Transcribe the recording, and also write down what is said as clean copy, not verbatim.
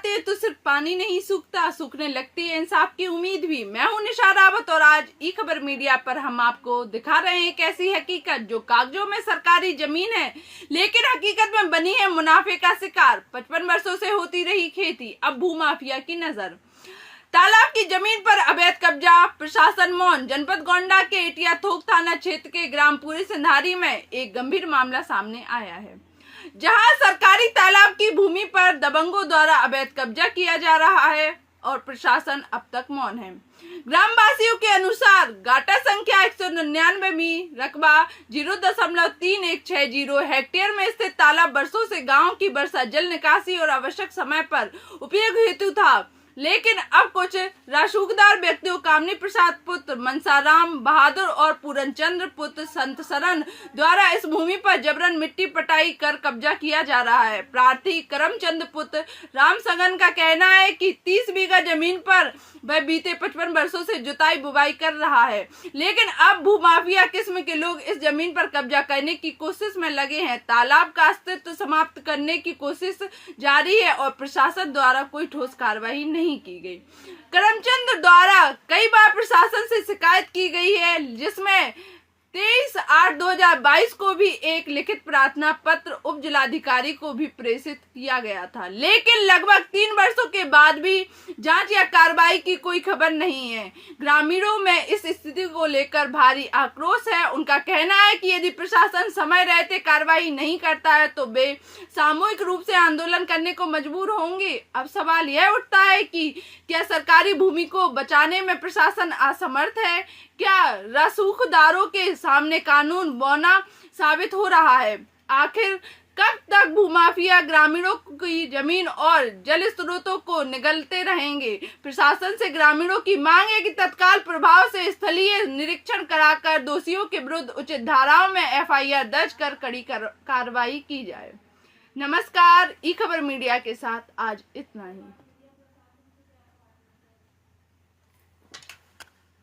आती है तो सिर्फ पानी नहीं सूखता, सूखने लगती है इंसाफ की उम्मीद भी। मैं हूं निशा रावत और आज ई खबर मीडिया पर हम आपको दिखा रहे हैं एक ऐसी हकीकत जो कागजों में सरकारी जमीन है लेकिन हकीकत में बनी है मुनाफे का शिकार। 55 वर्षों से होती रही खेती, अब भूमाफिया की नजर। तालाब की जमीन पर अवैध कब्जा, प्रशासन मौन। जनपद गोंडा के एटिया थोक थाना क्षेत्र के ग्राम पूरी सिंधारी में एक गंभीर मामला सामने आया है, जहां सरकारी तालाब की भूमि पर दबंगों द्वारा अवैध कब्जा किया जा रहा है और प्रशासन अब तक मौन है। ग्रामवासियों के अनुसार गाटा संख्या 199 रकबा 0.3160 हेक्टेयर में स्थित तालाब बरसों से गांव की वर्षा जल निकासी और आवश्यक समय पर उपयोग हेतु था, लेकिन अब कुछ राशुकदार व्यक्तियों कामनी प्रसाद पुत्र मनसाराम बहादुर और पूरनचंद्र पुत्र संत सरन द्वारा इस भूमि पर जबरन मिट्टी पटाई कर कब्जा किया जा रहा है। प्रार्थी करमचंद पुत्र राम सगन का कहना है कि 30 बीघा जमीन पर वह बीते 55 वर्षों से जुताई बुवाई कर रहा है, लेकिन अब भूमाफिया किस्म के लोग इस जमीन पर कब्जा करने की कोशिश में लगे हैं। तालाब का अस्तित्व समाप्त करने की कोशिश जारी है और प्रशासन द्वारा कोई ठोस कार्रवाई नहीं की गई। करमचंद द्वारा कई बार प्रशासन से शिकायत की गई है, जिसमें 23/8/2022 को भी एक लिखित प्रार्थना पत्र उप जिलाधिकारी को भी प्रेषित किया गया था, लेकिन लगभग 3 वर्षों के बाद भी जांच या कार्रवाई की कोई खबर नहीं है। ग्रामीणों में इस स्थिति को लेकर भारी आक्रोश है। उनका कहना है कि यदि प्रशासन समय रहते कार्रवाई नहीं करता है तो वे सामूहिक रूप से आंदोलन करने को मजबूर होंगे। अब सवाल यह उठता है कि क्या सरकारी भूमि को बचाने में प्रशासन असमर्थ है? क्या रसूखदारों के सामने कानून बौना साबित हो रहा है? आखिर कब तक भूमाफिया ग्रामीणों की जमीन और जल स्रोतों को निगलते रहेंगे? प्रशासन से ग्रामीणों की मांग है कि तत्काल प्रभाव से स्थलीय निरीक्षण कराकर दोषियों के विरुद्ध उचित धाराओं में FIR दर्ज कर कड़ी कार्रवाई की जाए। नमस्कार, ई खबर मीडिया के साथ आज इतना ही।